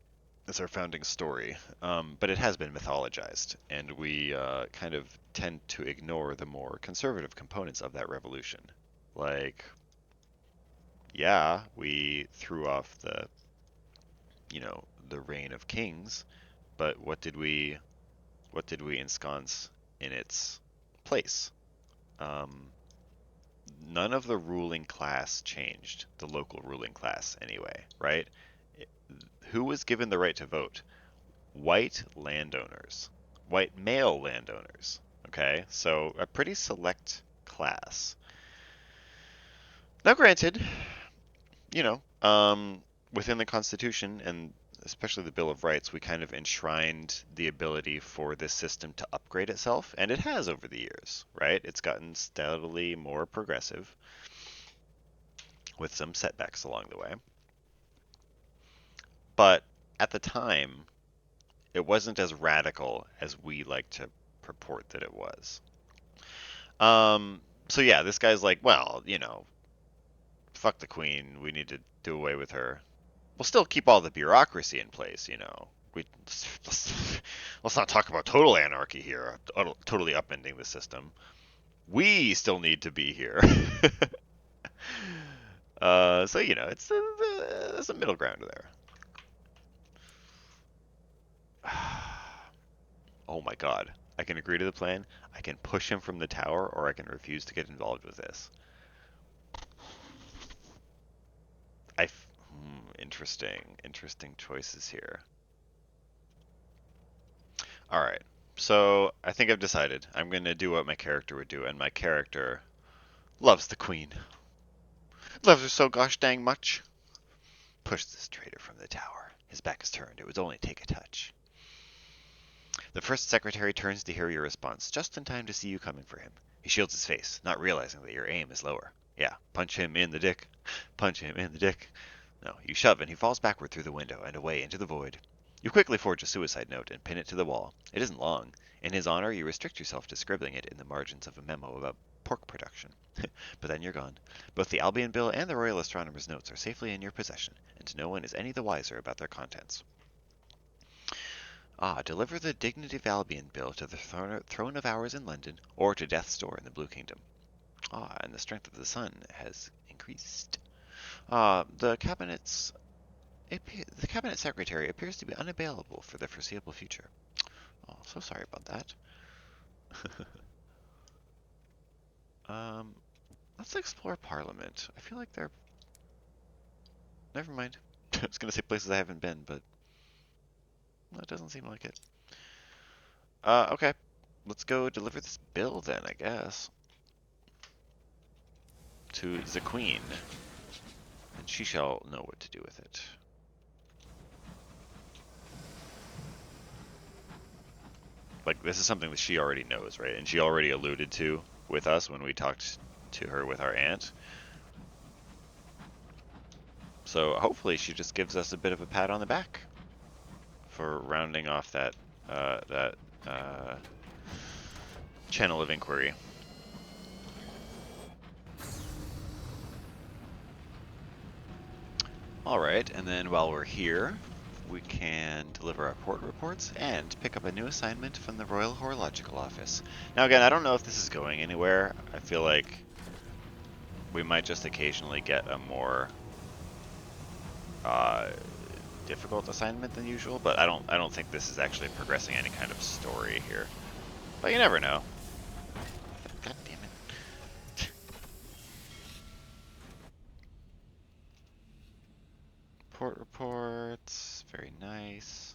It's our founding story, but it has been mythologized, and we kind of tend to ignore the more conservative components of that revolution. Like, yeah, we threw off the reign of kings, but what did we ensconce in its place? Um, None of the ruling class changed, the local ruling class anyway, right? Who was given the right to vote? White landowners, white male landowners. Okay, so a pretty select class. Now, granted, you know, within the Constitution and especially the Bill of Rights, we kind of enshrined the ability for this system to upgrade itself, and it has over the years, right? It's gotten steadily more progressive with some setbacks along the way. But at the time, It wasn't as radical as we like to purport that it was. Um, so yeah, this guy's like, well, fuck the queen. We need to do away with her. We'll still keep all the bureaucracy in place. Let's not talk about total anarchy here, totally upending the system. We still need to be here. So it's a middle ground there. Oh my god. I can agree to the plan. I can push him from the tower, or I can refuse to get involved with this. Interesting choices here. All right. So I think I've decided. I'm gonna do what my character would do, and my character loves the queen. Loves her so gosh dang much. Push this traitor from the tower. His back is turned. It would only take a touch. The first secretary turns to hear your response, just in time to see you coming for him. He shields his face, not realizing that your aim is lower. Yeah, punch him in the dick. Punch him in the dick. No, you shove and he falls backward through the window and away into the void. You quickly forge a suicide note and pin it to the wall. It isn't long. In his honor, you restrict yourself to scribbling it in the margins of a memo about pork production. But then you're gone. Both the Albion Bill and the Royal Astronomer's notes are safely in your possession, and no one is any the wiser about their contents. Ah, deliver the Dignity of Albion Bill to the Throne of Hours in London, or to Death's Door in the Blue Kingdom. Ah, and the strength of the sun has increased. Ah, the cabinet secretary appears to be unavailable for the foreseeable future. Oh, so sorry about that. um, let's explore Parliament. I feel like they're... Never mind. I was gonna say places I haven't been, but well, it doesn't seem like it. Okay. Let's go deliver this bill then, I guess. To the Queen. And she shall know what to do with it. Like, this is something that she already knows, right? And she already alluded to with us when we talked to her with our aunt. So hopefully she just gives us a bit of a pat on the back for rounding off that channel of inquiry. Alright, and then while we're here, we can deliver our port reports and pick up a new assignment from the Royal Horological Office. Now again, I don't know if this is going anywhere. I feel like we might just occasionally get a more difficult assignment than usual, but I don't think this is actually progressing any kind of story here. But you never know. God damn it. Port reports, very nice.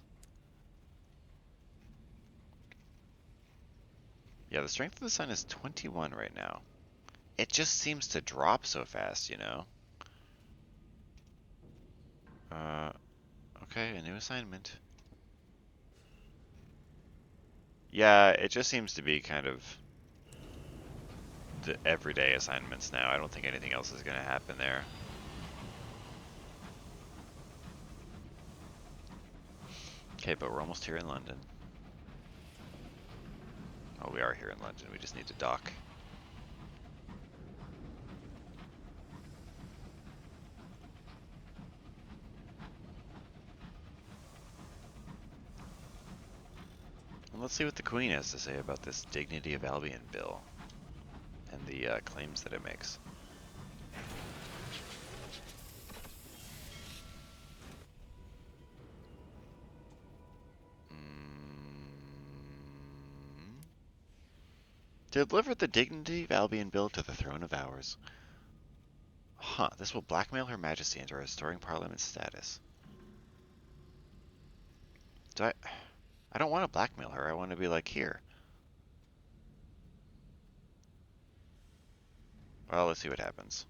Yeah, the strength of the sun is 21 right now. It just seems to drop so fast, you know? Okay, a new assignment. Yeah, it just seems to be kind of the everyday assignments now. I don't think anything else is going to happen there. Okay, but we're almost here in London. Oh, we are here in London. We just need to dock. And let's see what the Queen has to say about this Dignity of Albion bill and the claims that it makes. Deliver the Dignity of Albion bill to the Throne of Hours. Huh, this will blackmail Her Majesty into restoring Parliament's status. I don't want to blackmail her. I want to be like, here. Well, let's see what happens.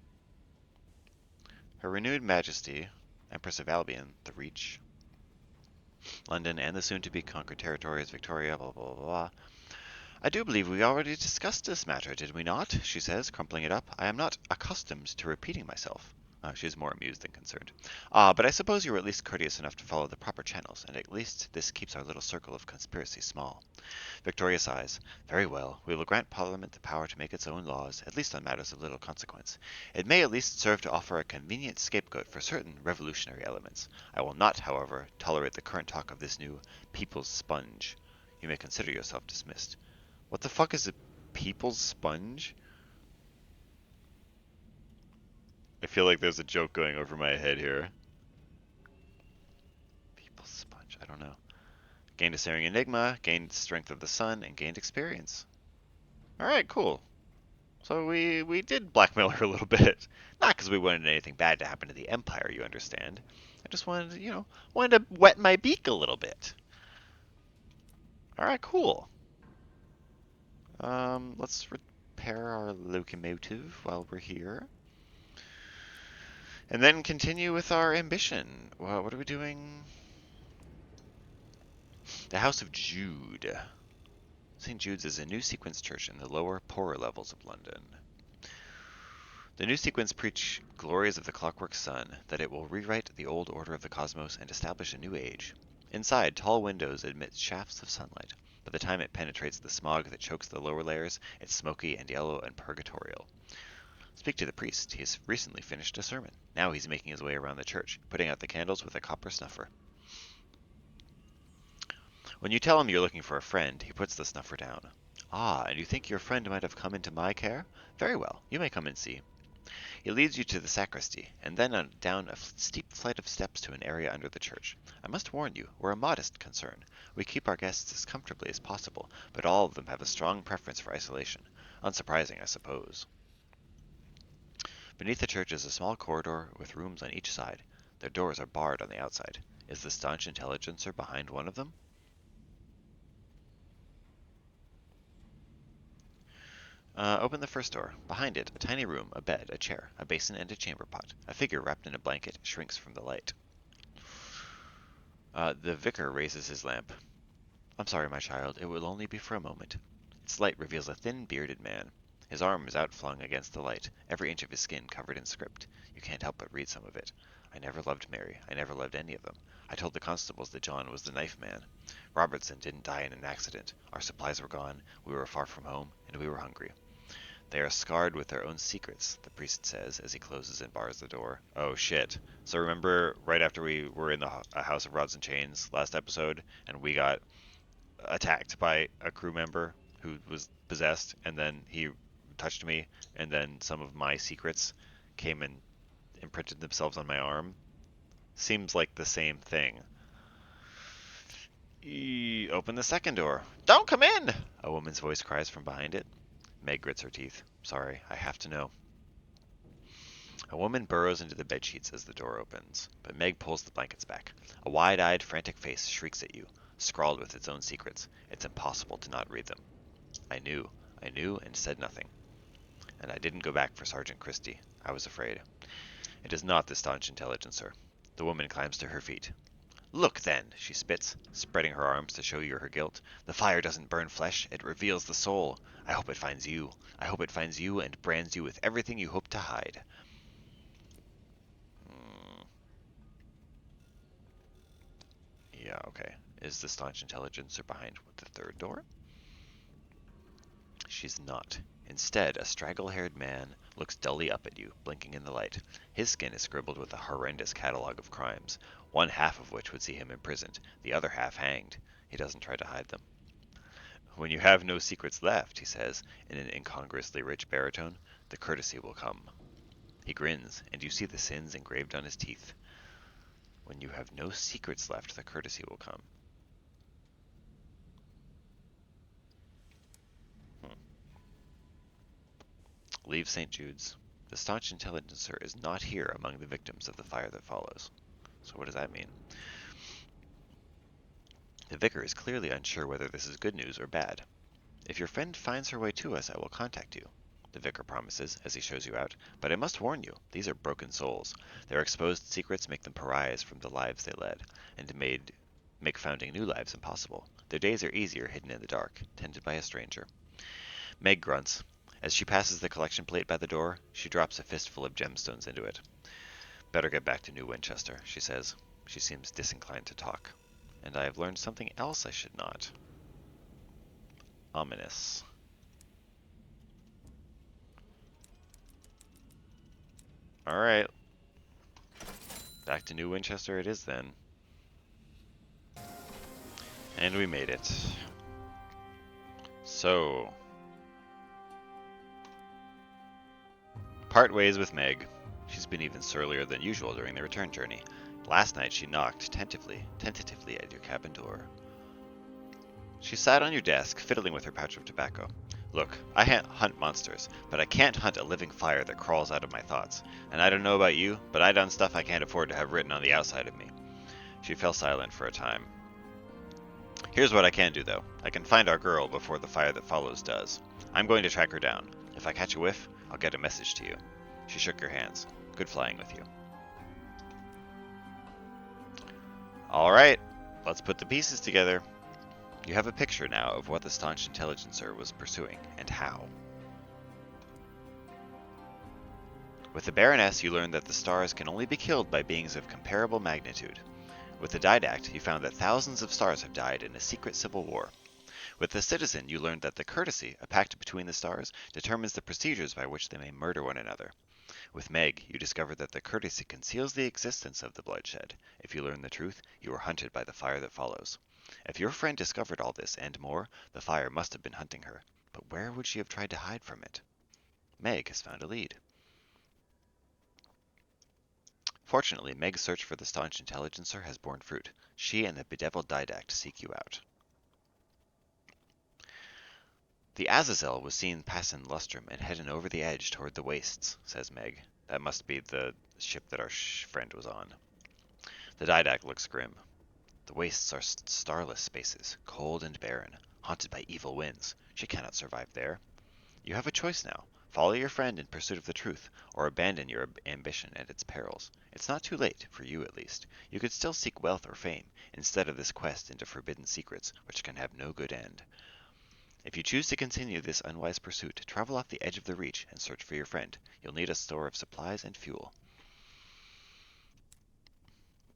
Her renewed Majesty, Empress of Albion, the Reach, London, and the soon-to-be conquered territories, Victoria, blah, blah, blah, blah. I do believe we already discussed this matter, did we not? She says, crumpling it up. I am not accustomed to repeating myself. She's more amused than concerned. But I suppose you were at least courteous enough to follow the proper channels, and at least this keeps our little circle of conspiracy small. Victoria sighs. Very well, we will grant Parliament the power to make its own laws, at least on matters of little consequence. It may at least serve to offer a convenient scapegoat for certain revolutionary elements. I will not, however, tolerate the current talk of this new People's Sponge. You may consider yourself dismissed. What the fuck is a People's Sponge? I feel like there's a joke going over my head here. People's Sponge, I don't know. Gained a searing enigma, gained strength of the sun, and gained experience. Alright, cool. So we did blackmail her a little bit. Not because we wanted anything bad to happen to the Empire, you understand. I just wanted, wanted to wet my beak a little bit. Alright, cool. Let's repair our locomotive while we're here. And then continue with our ambition. Well, what are we doing? The House of Jude. St. Jude's is a new sequence church in the lower, poorer levels of London. The new sequence preach glories of the clockwork sun, that it will rewrite the old order of the cosmos and establish a new age. Inside, tall windows admit shafts of sunlight. By the time it penetrates the smog that chokes the lower layers, it's smoky and yellow and purgatorial. Speak to the priest. He has recently finished a sermon. Now he's making his way around the church, putting out the candles with a copper snuffer. When you tell him you're looking for a friend, he puts the snuffer down. Ah, and you think your friend might have come into my care? Very well, you may come and see. He leads you to the sacristy, and then down a steep flight of steps to an area under the church. I must warn you, we're a modest concern. We keep our guests as comfortably as possible, but all of them have a strong preference for isolation. Unsurprising, I suppose. Beneath the church is a small corridor with rooms on each side. Their doors are barred on the outside. Is the staunch intelligencer behind one of them? Open the first door. Behind it, a tiny room, a bed, a chair, a basin, and a chamber pot. A figure wrapped in a blanket shrinks from the light. The vicar raises his lamp. I'm sorry, my child, it will only be for a moment. Its light reveals a thin, bearded man. His arm is outflung against the light, every inch of his skin covered in script. You can't help but read some of it. I never loved Mary. I never loved any of them. I told the constables that John was the knife man. Robertson didn't die in an accident. Our supplies were gone, we were far from home, and we were hungry. They are scarred with their own secrets, the priest says as he closes and bars the door. Oh shit. So remember right after we were in the House of Rods and Chains last episode, and we got attacked by a crew member who was possessed, and then he touched me, and then some of my secrets came and imprinted themselves on my arm? Seems like the same thing. Open the second door. Don't come in! A woman's voice cries from behind it. Meg grits her teeth. Sorry, I have to know. A woman burrows into the bedsheets as the door opens, but Meg pulls the blankets back. A wide-eyed, frantic face shrieks at you, scrawled with its own secrets. It's impossible to not read them. I knew, and said nothing. And I didn't go back for Sergeant Christie. I was afraid. It is not the staunch intelligencer. The woman climbs to her feet. Look, then, she spits, spreading her arms to show you her guilt. The fire doesn't burn flesh, it reveals the soul. I hope it finds you. I hope it finds you and brands you with everything you hope to hide. Yeah, okay. Is the staunch intelligencer behind the third door? She's not. Instead, a straggle-haired man looks dully up at you, blinking in the light. His skin is scribbled with a horrendous catalog of crimes, one half of which would see him imprisoned, the other half hanged. He doesn't try to hide them. When you have no secrets left, he says, in an incongruously rich baritone, the courtesy will come. He grins, and you see the sins engraved on his teeth. When you have no secrets left, the courtesy will come. Leave St. Jude's. The staunch intelligencer is not here among the victims of the fire that follows. So what does that mean? The vicar is clearly unsure whether this is good news or bad. If your friend finds her way to us, I will contact you, the vicar promises as he shows you out. But I must warn you, these are broken souls. Their exposed secrets make them pariahs from the lives they led, and make founding new lives impossible. Their days are easier hidden in the dark, tended by a stranger. Meg grunts. As she passes the collection plate by the door, she drops a fistful of gemstones into it. Better get back to New Winchester, she says. She seems disinclined to talk. And I have learned something else I should not. Ominous. Alright. Back to New Winchester it is then. And we made it. So, part ways with Meg. She's been even surlier than usual during the return journey. Last night she knocked tentatively at your cabin door. She sat on your desk, fiddling with her pouch of tobacco. Look, I hunt monsters, but I can't hunt a living fire that crawls out of my thoughts. And I don't know about you, but I done stuff I can't afford to have written on the outside of me. She fell silent for a time. Here's what I can do, though. I can find our girl before the fire that follows does. I'm going to track her down. If I catch a whiff, I'll get a message to you. She shook her hands. Good flying with you. Alright, let's put the pieces together. You have a picture now of what the staunch intelligencer was pursuing, and how. With the Baroness, you learned that the stars can only be killed by beings of comparable magnitude. With the Didact, you found that thousands of stars have died in a secret civil war. With the Citizen, you learned that the Courtesy, a pact between the stars, determines the procedures by which they may murder one another. With Meg, you discovered that the Courtesy conceals the existence of the bloodshed. If you learn the truth, you are hunted by the fire that follows. If your friend discovered all this and more, the fire must have been hunting her. But where would she have tried to hide from it? Meg has found a lead. Fortunately, Meg's search for the staunch intelligencer has borne fruit. She and the bedeviled Didact seek you out. The Azazel was seen passing Lustrum and heading over the edge toward the wastes, says Meg. That must be the ship that our friend was on. The Didact looks grim. The wastes are starless spaces, cold and barren, haunted by evil winds. She cannot survive there. You have a choice now. Follow your friend in pursuit of the truth, or abandon your ambition and its perils. It's not too late, for you at least. You could still seek wealth or fame, instead of this quest into forbidden secrets, which can have no good end. If you choose to continue this unwise pursuit, travel off the edge of the reach and search for your friend. You'll need a store of supplies and fuel.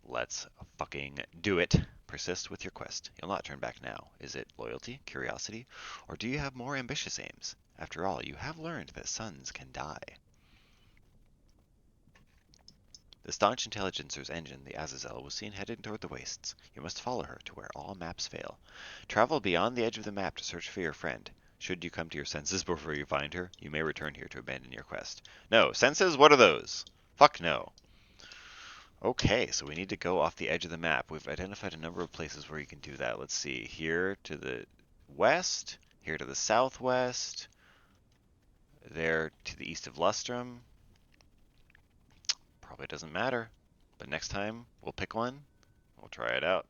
Let's fucking do it. Persist with your quest. You'll not turn back now. Is it loyalty, curiosity, or do you have more ambitious aims? After all, you have learned that suns can die. The staunch intelligencer's engine, the Azazel, was seen heading toward the wastes. You must follow her to where all maps fail. Travel beyond the edge of the map to search for your friend. Should you come to your senses before you find her, you may return here to abandon your quest. No, senses? What are those? Fuck no. Okay, so we need to go off the edge of the map. We've identified a number of places where you can do that. Let's see, here to the west, here to the southwest, there to the east of Lustrum. Probably doesn't matter, but next time we'll pick one. We'll try it out.